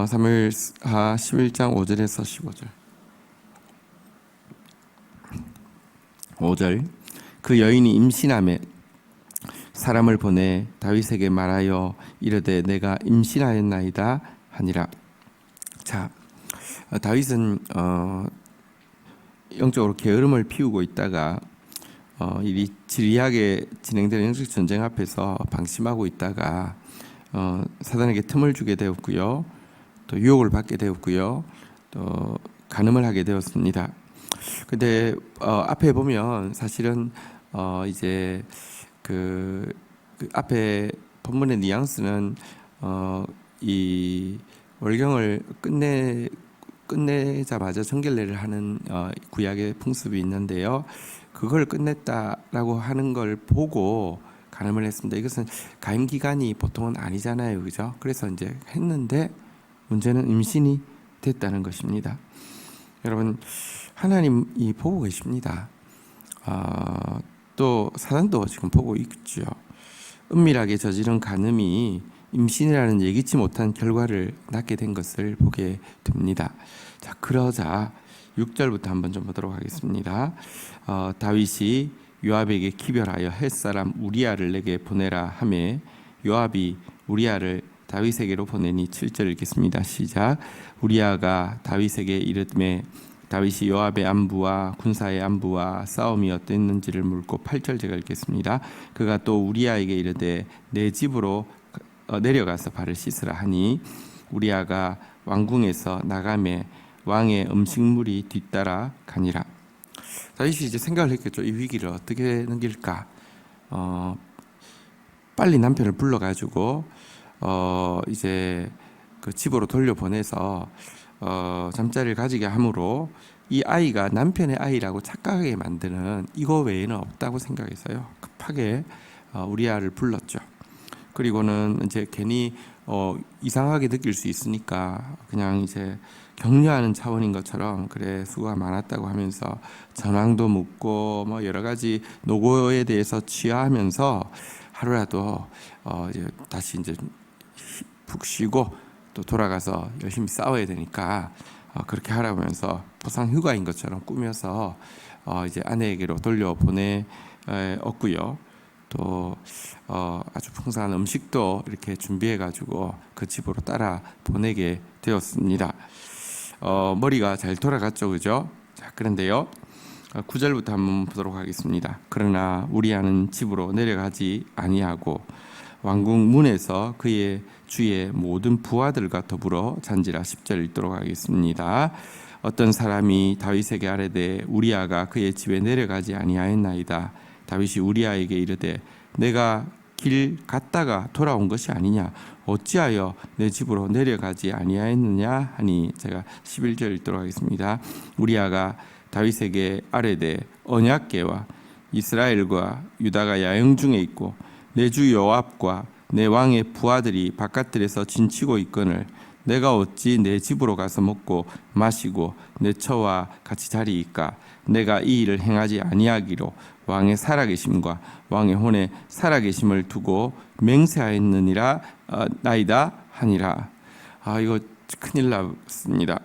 사무엘하 11장 5절에서 15절. 5절. 그 여인이 임신하매 사람을 보내 다윗에게 말하여 이르되 내가 임신하였나이다 하니라. 자, 다윗은 영적으로 게으름을 피우고 있다가 이 지리하게 진행되는 영적 전쟁 앞에서 방심하고 있다가 사단에게 틈을 주게 되었고요, 또 유혹을 받게 되었고요, 또 간음을 하게 되었습니다. 근데 앞에 보면 사실은 이제 그 앞에 본문의 뉘앙스는 이 월경을 끝내자마자 정결례를 하는 구약의 풍습이 있는데요, 그걸 끝냈다라고 하는 걸 보고 간음을 했습니다. 이것은 가임 기간이 보통은 아니잖아요, 그죠? 그래서 이제 했는데 문제는 임신이 됐다는 것입니다. 여러분, 하나님이 보고 계십니다. 또 사단도 지금 보고 있죠. 은밀하게 저지른 간음이 임신이라는 예기치 못한 결과를 낳게 된 것을 보게 됩니다. 자, 그러자 6절부터 한번 좀 보도록 하겠습니다. 다윗이 요압에게 기별하여 햇사람 우리아를 내게 보내라 하매 요압이 우리아를 다윗에게로 보내니 7절 읽겠습니다. 시작. 우리아가 다윗에게 이르매 다윗이 요압의 안부와 군사의 안부와 싸움이 어땠는지를 묻고 8절 제가 읽겠습니다. 그가 또 우리아에게 이르되 내 집으로 내려가서 발을 씻으라 하니 우리아가 왕궁에서 나가매 왕의 음식물이 뒤따라 가니라. 다윗이 이제 생각을 했겠죠. 이 위기를 어떻게 넘길까? 빨리 남편을 불러가지고 이제 그 집으로 돌려보내서 잠자리를 가지게 함으로 이 아이가 남편의 아이라고 착각하게 만드는 이거 외에는 없다고 생각해서요, 급하게 우리아를 불렀죠. 그리고는 이제 괜히 이상하게 느낄 수 있으니까 그냥 이제 격려하는 차원인 것처럼 그래 수고가 많았다고 하면서 전황도 묻고 뭐 여러 가지 노고에 대해서 취하하면서 하루라도 이제 다시 이제 푹 쉬고 또 돌아가서 열심히 싸워야 되니까 그렇게 하라고 하면서 보상 휴가인 것처럼 꾸며서 이제 아내에게로 돌려보내었고요. 또 아주 풍성한 음식도 이렇게 준비해 가지고 그 집으로 따라 보내게 되었습니다. 머리가 잘 돌아갔죠, 그죠? 자, 그런데요, 9절부터 한번 보도록 하겠습니다. 그러나 우리아는 집으로 내려가지 아니하고 왕궁 문에서 그의 주의 모든 부하들과 더불어 잔지라. 10절 읽도록 하겠습니다. 어떤 사람이 다윗에게 아뢰되 우리아가 그의 집에 내려가지 아니하였나이다. 다윗이 우리아에게 이르되 내가 길 갔다가 돌아온 것이 아니냐, 어찌하여 내 집으로 내려가지 아니하였느냐 하니 제가 11절 읽도록 하겠습니다. 우리아가 다윗에게 아뢰되 언약궤와 이스라엘과 유다가 야영 중에 있고 내 주 요압과 내 왕의 부하들이 바깥들에서 진치고 있거늘 내가 어찌 내 집으로 가서 먹고 마시고 내 처와 같이 자리이까. 내가 이 일을 행하지 아니하기로 왕의 살아계심과 왕의 혼의 살아계심을 두고 맹세하였느니라 나이다 하니라. 이거 큰일 났습니다.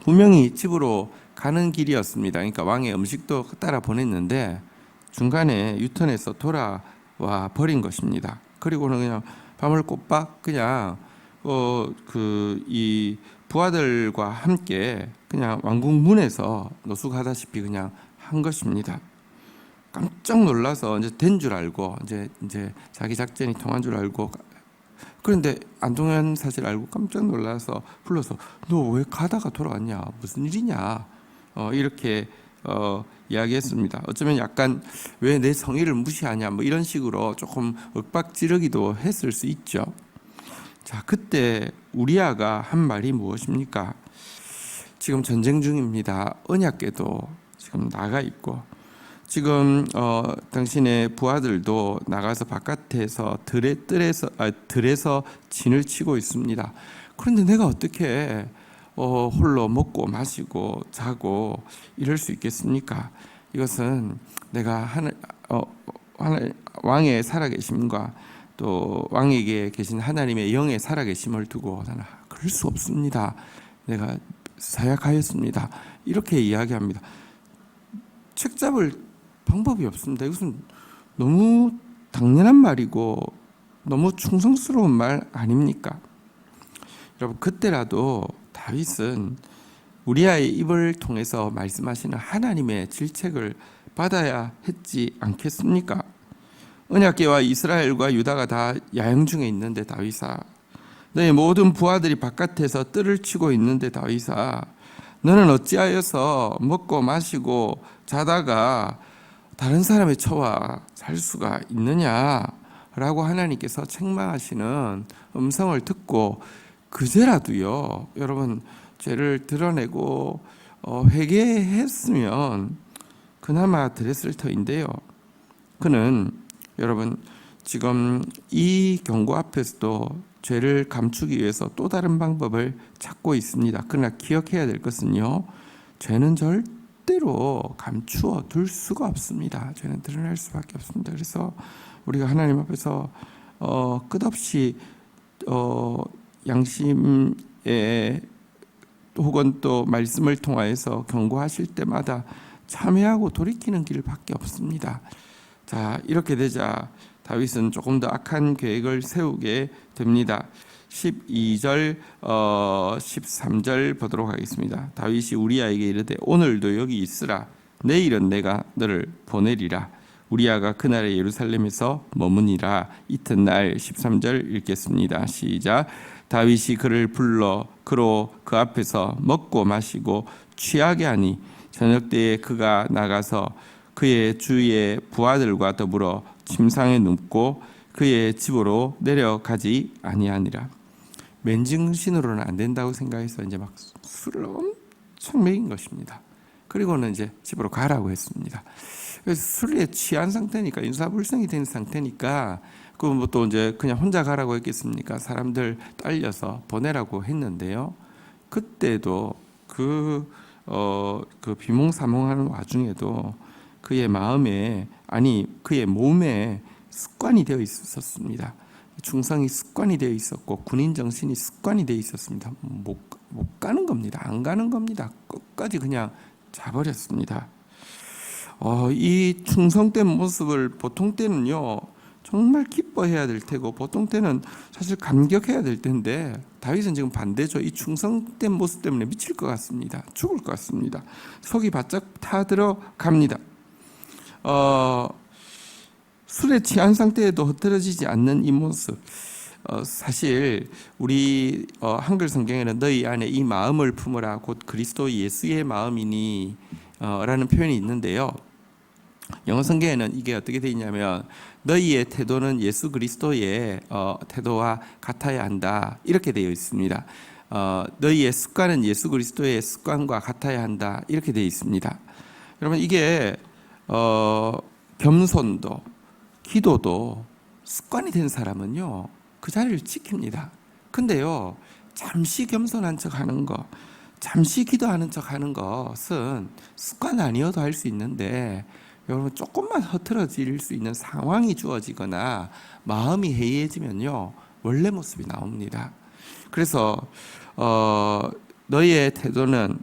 분명히 집으로 가는 길이었습니다. 그러니까 왕의 음식도 따라 보냈는데 중간에 유턴해서 돌아와 버린 것입니다. 그리고는 그냥 밤을 꼬박 그냥 이 부하들과 함께 그냥 왕궁 문에서 노숙하다시피 그냥 한 것입니다. 깜짝 놀라서 이제 된 줄 알고 이제 자기 작전이 통한 줄 알고, 그런데 안 통한 사실 알고 깜짝 놀라서 불러서 너 왜 가다가 돌아왔냐, 무슨 일이냐, 이렇게 이야기했습니다. 어쩌면 약간 왜 내 성의를 무시하냐 뭐 이런 식으로 조금 윽박지르기도 했을 수 있죠. 자, 그때 우리아가 한 말이 무엇입니까? 지금 전쟁 중입니다. 언약궤도 지금 나가 있고 지금 당신의 부하들도 나가서 바깥에서 들에서 진을 치고 있습니다. 그런데 내가 어떻게 홀로 먹고 마시고 자고 이럴 수 있겠습니까? 이것은 내가 하늘 왕의 살아계심과 또 왕에게 계신 하나님의 영의 살아계심을 두고 나는 그럴 수 없습니다. 내가 사약하였습니다. 이렇게 이야기합니다. 책 잡을 방법이 없습니다. 이것은 너무 당연한 말이고 너무 충성스러운 말 아닙니까? 여러분, 그때라도 다윗은 우리아의 입을 통해서 말씀하시는 하나님의 질책을 받아야 했지 않겠습니까? 언약궤와 이스라엘과 유다가 다 야영 중에 있는데 다윗아, 너의 모든 부하들이 바깥에서 뜰을 치고 있는데 다윗아, 너는 어찌하여서 먹고 마시고 자다가 다른 사람의 처와 살 수가 있느냐라고 하나님께서 책망하시는 음성을 듣고 그제라도요, 여러분, 죄를 드러내고 회개했으면 그나마 드렸을 터인데요. 그는 여러분 지금 이 경고 앞에서도 죄를 감추기 위해서 또 다른 방법을 찾고 있습니다. 그러나 기억해야 될 것은요, 죄는 절대로 감추어 둘 수가 없습니다. 죄는 드러날 수밖에 없습니다. 그래서 우리가 하나님 앞에서 끝없이 양심에 혹은 또 말씀을 통하여서 경고하실 때마다 참회하고 돌이키는 길밖에 없습니다. 자, 이렇게 되자 다윗은 조금 더 악한 계획을 세우게 됩니다. 12절, 13절 보도록 하겠습니다. 다윗이 우리아에게 이르되 오늘도 여기 있으라. 내일은 내가 너를 보내리라. 우리아가 그날에 예루살렘에서 머무니라. 이튿날 13절 읽겠습니다. 시작. 다윗이 그를 불러 그로 그 앞에서 먹고 마시고 취하게 하니 저녁 때에 그가 나가서 그의 주위의 부하들과 더불어 침상에 눕고 그의 집으로 내려가지 아니하니라. 맨정신으로는 안 된다고 생각해서 이제 막 술을 엄청 먹인 것입니다. 그리고는 이제 집으로 가라고 했습니다. 그래서 술에 취한 상태니까, 인사불성이 된 상태니까 그 뭐 또 이제 그냥 혼자 가라고 했겠습니까? 사람들 딸려서 보내라고 했는데요. 그때도 그 비몽사몽하는 와중에도 그의 마음에, 아니 그의 몸에 습관이 되어 있었습니다. 충성이 습관이 되어 있었고 군인 정신이 습관이 되어 있었습니다. 못 가는 겁니다. 안 가는 겁니다. 끝까지 그냥 자버렸습니다. 이 충성된 모습을 보통 때는요 정말 기뻐해야 될 테고 보통 때는 사실 감격해야 될 텐데 다윗은 지금 반대죠. 이 충성된 모습 때문에 미칠 것 같습니다. 죽을 것 같습니다. 속이 바짝 타들어갑니다. 술에 취한 상태에도 흐트러지지 않는 이 모습, 사실 우리 한글 성경에는 너희 안에 이 마음을 품으라 곧 그리스도 예수의 마음이니 라는 표현이 있는데요. 영어 성경에는 이게 어떻게 되어 있냐면 너희의 태도는 예수 그리스도의 태도와 같아야 한다 이렇게 되어 있습니다. 너희의 습관은 예수 그리스도의 습관과 같아야 한다 이렇게 되어 있습니다. 여러분, 이게 겸손도 기도도 습관이 된 사람은요 그 자리를 지킵니다. 근데요 잠시 겸손한 척하는 거, 잠시 기도하는 척하는 것은 습관 아니어도 할 수 있는데 여러분 조금만 흐트러질 수 있는 상황이 주어지거나 마음이 해이해지면요 원래 모습이 나옵니다. 그래서 너희의 태도는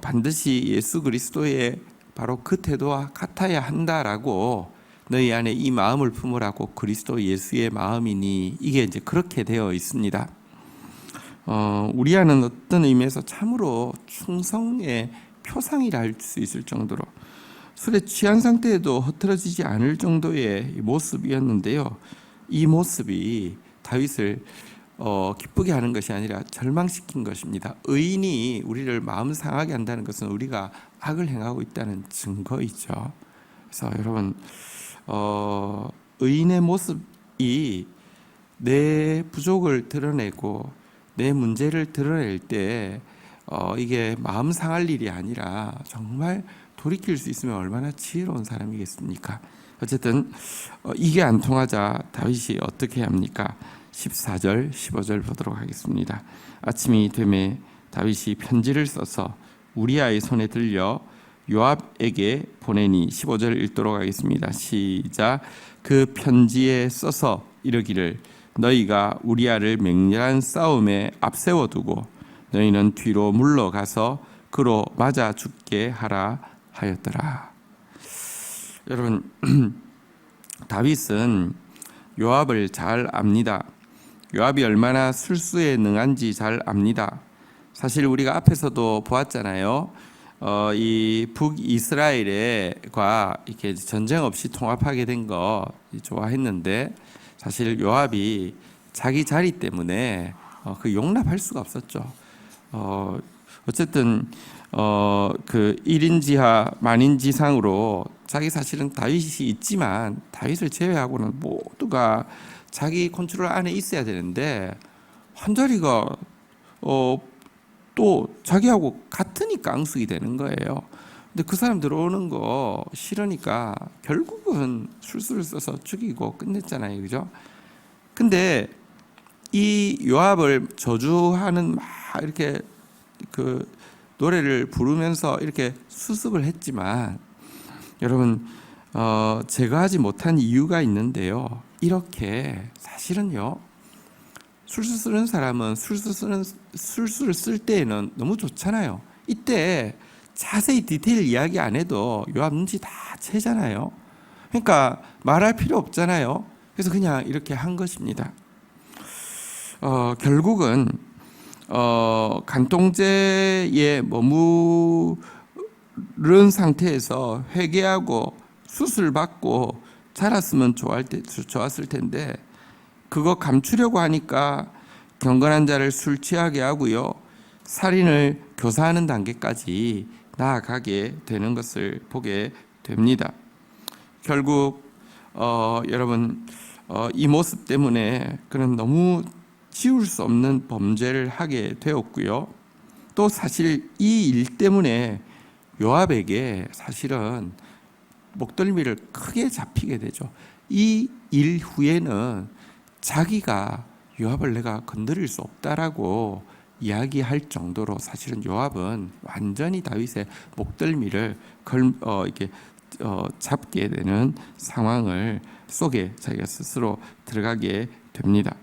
반드시 예수 그리스도의 바로 그 태도와 같아야 한다라고 너희 안에 이 마음을 품으라고 그리스도 예수의 마음이니 이게 이제 그렇게 되어 있습니다. 우리아는 어떤 의미에서 참으로 충성의 표상이라 할 수 있을 정도로 술에 취한 상태에도 흐트러지지 않을 정도의 모습이었는데요. 이 모습이 다윗을 기쁘게 하는 것이 아니라 절망시킨 것입니다. 의인이 우리를 마음 상하게 한다는 것은 우리가 악을 행하고 있다는 증거이죠. 그래서 여러분, 의인의 모습이 내 부족을 드러내고 내 문제를 드러낼 때 이게 마음 상할 일이 아니라 정말 돌이킬 수 있으면 얼마나 지혜로운 사람이겠습니까? 어쨌든 이게 안 통하자 다윗이 어떻게 합니까? 14절, 15절 보도록 하겠습니다. 아침이 되매 다윗이 편지를 써서 우리아의 손에 들려 요압에게 보내니 15절 읽도록 하겠습니다. 시작. 그 편지에 써서 이르기를 너희가 우리아를 맹렬한 싸움에 앞세워두고 너희는 뒤로 물러가서 그로 맞아 죽게 하라 하였더라. 여러분, 다윗은 요압을 잘 압니다. 요압이 얼마나 술수에 능한지 잘 압니다. 사실 우리가 앞에서도 보았잖아요. 이 북이스라엘과 이렇게 전쟁 없이 통합하게 된 거 좋아했는데 사실 요압이 자기 자리 때문에 그 용납할 수가 없었죠. 어쨌든 그 1인지하 만인지상으로 자기 사실은 다윗이 있지만 다윗을 제외하고는 모두가 자기 컨트롤 안에 있어야 되는데 한 자리가 또 자기하고 같으니까 앙숙이 되는 거예요. 근데 그 사람 들어오는 거 싫으니까 결국은 술수를 써서 죽이고 끝냈잖아요, 그죠? 근데 이 요압을 저주하는 막 이렇게 그 노래를 부르면서 이렇게 수습을 했지만 여러분 제가 하지 못한 이유가 있는데요. 이렇게 사실은요. 술수 쓰는 사람은 술수를 쓸 때에는 너무 좋잖아요. 이때 자세히 디테일 이야기 안 해도 요압 눈치 다 채잖아요. 그러니까 말할 필요 없잖아요. 그래서 그냥 이렇게 한 것입니다. 결국은 간통죄에 머무른 상태에서 회개하고 수술받고 자랐으면 좋았을 텐데 그거 감추려고 하니까 경건한 자를 술 취하게 하고요. 살인을 교사하는 단계까지 나아가게 되는 것을 보게 됩니다. 결국 여러분 이 모습 때문에 그는 너무 지울 수 없는 범죄를 하게 되었고요. 또 사실 이 일 때문에 요압에게 사실은 목덜미를 크게 잡히게 되죠. 이 일 후에는 자기가 요압을 내가 건드릴 수 없다라고 이야기할 정도로 사실은 요압은 완전히 다윗의 목덜미를 이렇게 잡게 되는 상황을 속에 자기가 스스로 들어가게 됩니다.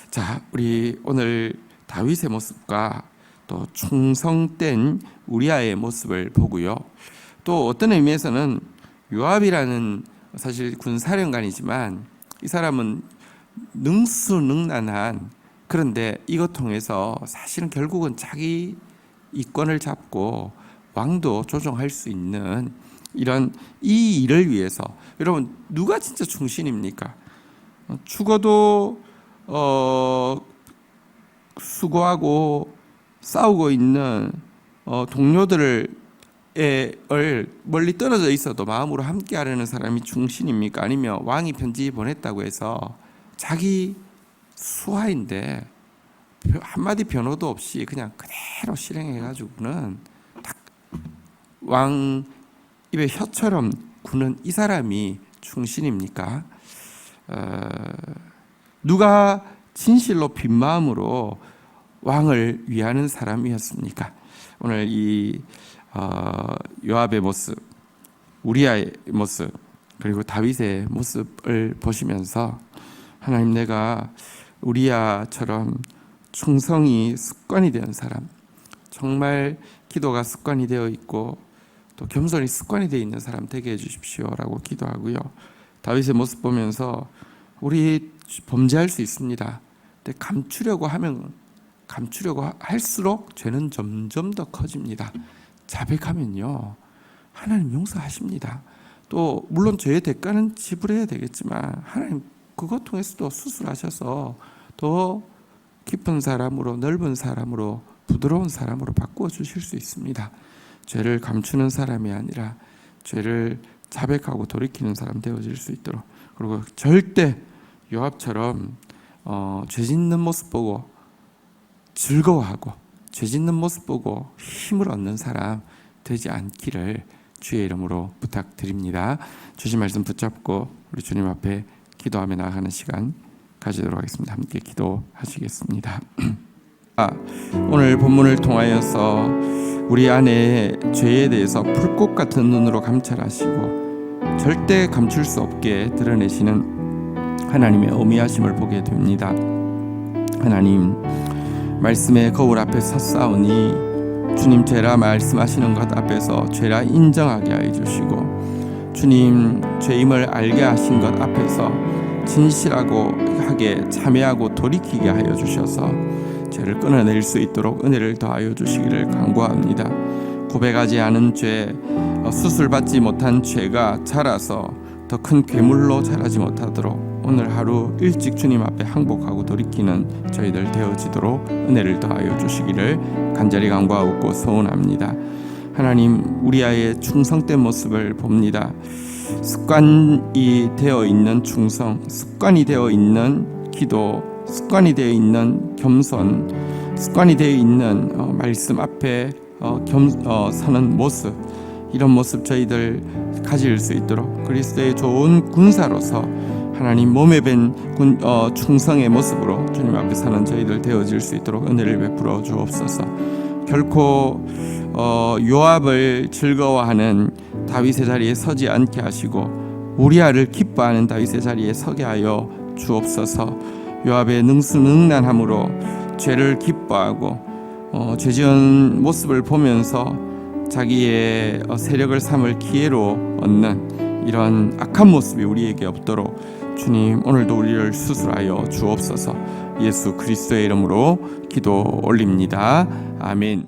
자, 우리 오늘 다윗의 모습과 또 충성된 우리아의 모습을 보고요. 또 어떤 의미에서는 요압이라는 사실 군사령관이지만 이 사람은 능수능란한, 그런데 이것 통해서 사실은 결국은 자기 이권을 잡고 왕도 조종할 수 있는 이런 이 일을 위해서, 여러분 누가 진짜 충신입니까? 죽어도 수고하고 싸우고 있는 동료들을 멀리 떨어져 있어도 마음으로 함께 하려는 사람이 충신입니까? 아니면 왕이 편지 보냈다고 해서 자기 수하인데 한마디 변호도 없이 그냥 그대로 실행해가지고는 딱 왕 입에 혀처럼 구는 이 사람이 충신입니까? 누가 진실로 빈 마음으로 왕을 위하는 사람이었습니까? 오늘 이 요압의 모습, 우리아의 모습, 그리고 다윗의 모습을 보시면서 하나님, 내가 우리아처럼 충성이 습관이 된 사람, 정말 기도가 습관이 되어 있고 또 겸손이 습관이 되어 있는 사람 되게 해주십시오라고 기도하고요. 다윗의 모습 보면서 우리 범죄할 수 있습니다. 근데 감추려고 할수록 죄는 점점 더 커집니다. 자백하면요 하나님 용서하십니다. 또 물론 죄의 대가는 지불해야 되겠지만 하나님 그것 통해서도 수술하셔서 더 깊은 사람으로, 넓은 사람으로, 부드러운 사람으로 바꾸어 주실 수 있습니다. 죄를 감추는 사람이 아니라 죄를 자백하고 돌이키는 사람 되어질 수 있도록, 그리고 절대 요압처럼 죄 짓는 모습 보고 즐거워하고 죄 짓는 모습 보고 힘을 얻는 사람 되지 않기를 주의 이름으로 부탁드립니다. 주신 말씀 붙잡고 우리 주님 앞에 기도하며 나아가는 시간 가지도록 하겠습니다. 함께 기도하시겠습니다. 오늘 본문을 통하여서 우리 안에 죄에 대해서 불꽃 같은 눈으로 감찰하시고 절대 감출 수 없게 드러내시는 하나님의 어미하심을 보게 됩니다. 하나님, 말씀의 거울 앞에 섰사오니 주님, 죄라 말씀하시는 것 앞에서 죄라 인정하게 하여 주시고, 주님, 죄임을 알게 하신 것 앞에서 진실하게 참회하고 돌이키게 하여 주셔서 죄를 끊어낼 수 있도록 은혜를 더하여 주시기를 간구합니다. 고백하지 않은 죄, 수술받지 못한 죄가 자라서 더 큰 괴물로 자라지 못하도록 오늘 하루 일찍 주님 앞에 항복하고 돌이키는 저희들 되어지도록 은혜를 더하여 주시기를 간절히 간구하고 소원합니다. 하나님, 우리 아이의 충성된 모습을 봅니다. 습관이 되어 있는 충성, 습관이 되어 있는 기도, 습관이 되어 있는 겸손, 습관이 되어 있는 말씀 앞에 서는 모습, 이런 모습 저희들 가질 수 있도록 그리스도의 좋은 군사로서 하나님 몸에 밴 충성의 모습으로 주님 앞에 사는 저희들 되어질 수 있도록 은혜를 베풀어 주옵소서. 결코 요압을 즐거워하는 다윗의 자리에 서지 않게 하시고 우리아를 기뻐하는 다윗의 자리에 서게 하여 주옵소서. 요압의 능수능란함으로 죄를 기뻐하고 죄지은 모습을 보면서 자기의 세력을 삼을 기회로 얻는 이런 악한 모습이 우리에게 없도록 주님, 오늘도 우리를 수술하여 주옵소서. 예수 그리스도의 이름으로 기도 올립니다. 아멘.